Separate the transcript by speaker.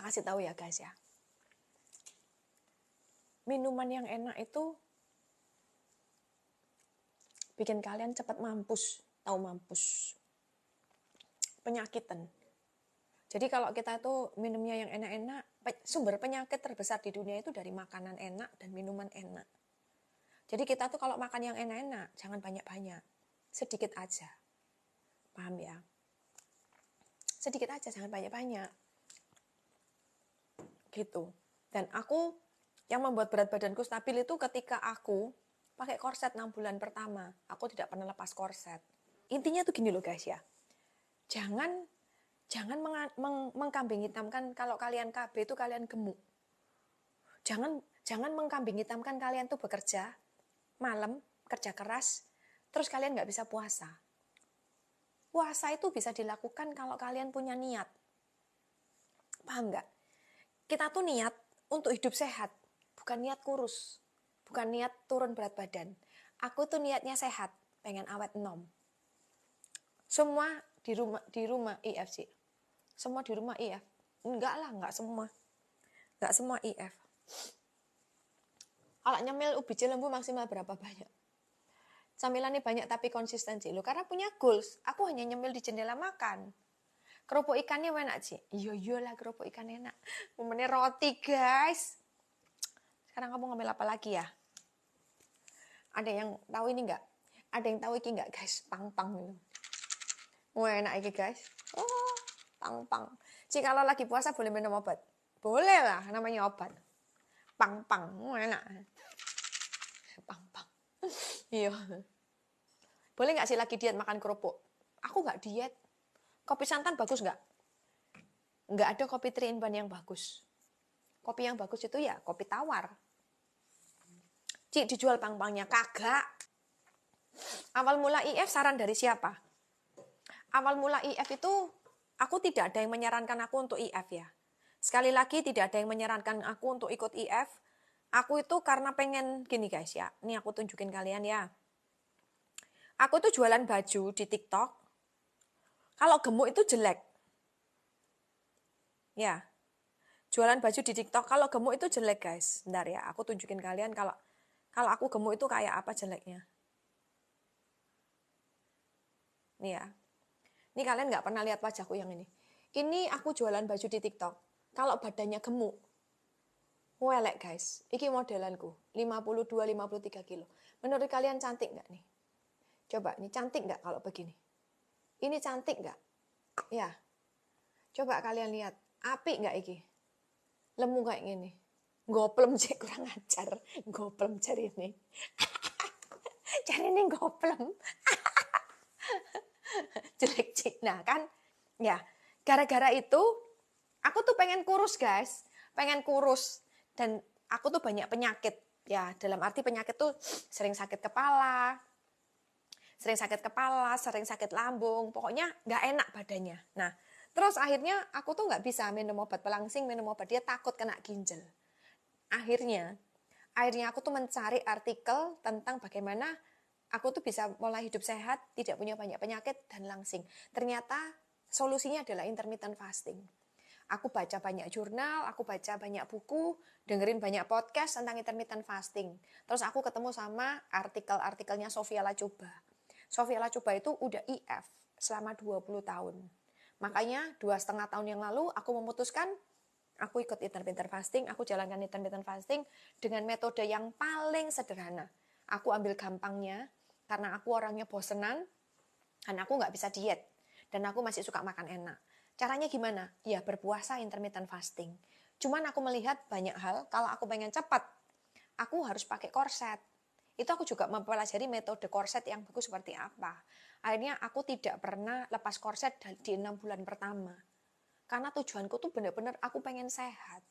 Speaker 1: kasih tahu ya guys ya. Minuman yang enak itu bikin kalian cepat mampus, tahu mampus. Penyakitan. Jadi kalau kita tuh minumnya yang enak-enak, sumber penyakit terbesar di dunia itu dari makanan enak dan minuman enak. Jadi kita tuh kalau makan yang enak-enak, jangan banyak-banyak. Sedikit aja. Paham ya? Sedikit aja, jangan banyak-banyak. Gitu. Dan aku, yang membuat berat badanku stabil itu ketika aku pakai korset 6 bulan pertama. Aku tidak pernah lepas korset. Intinya tuh gini loh guys ya. Jangan mengkambing hitamkan kalau kalian KB itu kalian gemuk. Jangan mengkambing hitamkan kalian tuh bekerja malam, kerja keras, terus kalian nggak bisa puasa. Puasa itu bisa dilakukan kalau kalian punya niat. Paham nggak? Kita tuh niat untuk hidup sehat, bukan niat kurus, bukan niat turun berat badan. Aku tuh niatnya sehat, pengen awet nom. Semua di rumah IF sih. Semua di rumah IF. Enggak lah, enggak semua. Enggak semua IF. Kalau nyemil ubi jelembu maksimal berapa banyak? Camilannya banyak tapi konsistensi. Loh, karena punya goals. Aku hanya nyemil di jendela makan. Kerupuk ikannya enak sih. Iya lah kerupuk ikan enak. Momennya roti guys. Sekarang kamu ngambil apa lagi ya? Ada yang tahu ini enggak? Ada yang tahu ini enggak guys? Pang-pang gitu. Wah enak ini guys. Oh, pang-pang. Jika kalau lagi puasa boleh minum obat? Boleh lah, namanya obat. Pang-pang, enak. Pang-pang. Iya. Boleh nggak sih lagi diet makan kerupuk? Aku nggak diet. Kopi santan bagus nggak? Nggak ada kopi 3-in-1 yang bagus. Kopi yang bagus itu ya kopi tawar. Cik dijual pang-pangnya, kagak. Awal mula IF saran dari siapa? Awal mula IF itu aku tidak ada yang menyarankan aku untuk IF ya. Sekali lagi tidak ada yang menyarankan aku untuk ikut IF. Aku itu karena pengen gini guys ya. Ini aku tunjukin kalian ya. Aku tuh jualan baju di TikTok. Kalau gemuk itu jelek. Ya. Jualan baju di TikTok kalau gemuk itu jelek guys. Bentar ya, aku tunjukin kalian kalau aku gemuk itu kayak apa jeleknya. Nih ya. Ini kalian nggak pernah lihat wajahku yang ini. Ini aku jualan baju di TikTok. Kalau badannya gemuk, welek guys. Ini modelanku. 52-53 kilo. Menurut kalian cantik nggak nih? Coba, ini cantik nggak kalau begini? Ini cantik nggak? Ya. Coba kalian lihat. Apik nggak ini? Lemu kayak gini. Goplem cek kurang ajar. Goplem cari ini. Cari ini goplem. Jelek cik. Nah kan? Ya. Gara-gara itu, aku tuh pengen kurus guys. Pengen kurus. Dan aku tuh banyak penyakit. Ya, dalam arti penyakit tuh sering sakit kepala, sering sakit lambung, pokoknya nggak enak badannya. Nah, terus akhirnya aku tuh nggak bisa minum obat pelangsing, minum obat dia takut kena ginjal. Akhirnya aku tuh mencari artikel tentang bagaimana aku tuh bisa mulai hidup sehat, tidak punya banyak penyakit dan langsing. Ternyata solusinya adalah intermittent fasting. Aku baca banyak jurnal, aku baca banyak buku, dengerin banyak podcast tentang intermittent fasting. Terus aku ketemu sama artikelnya Sofia Lacuba. Sofia Lacuba itu udah IF selama 20 tahun. Makanya 2,5 tahun yang lalu aku memutuskan aku ikut intermittent fasting, aku jalankan intermittent fasting dengan metode yang paling sederhana. Aku ambil gampangnya karena aku orangnya bosenan dan aku nggak bisa diet dan aku masih suka makan enak. Caranya gimana? Ya berpuasa intermittent fasting. Cuman aku melihat banyak hal, kalau aku pengen cepat, aku harus pakai korset. Itu aku juga mempelajari metode korset yang bagus seperti apa. Akhirnya aku tidak pernah lepas korset di 6 bulan pertama. Karena tujuanku tuh benar-benar aku pengen sehat.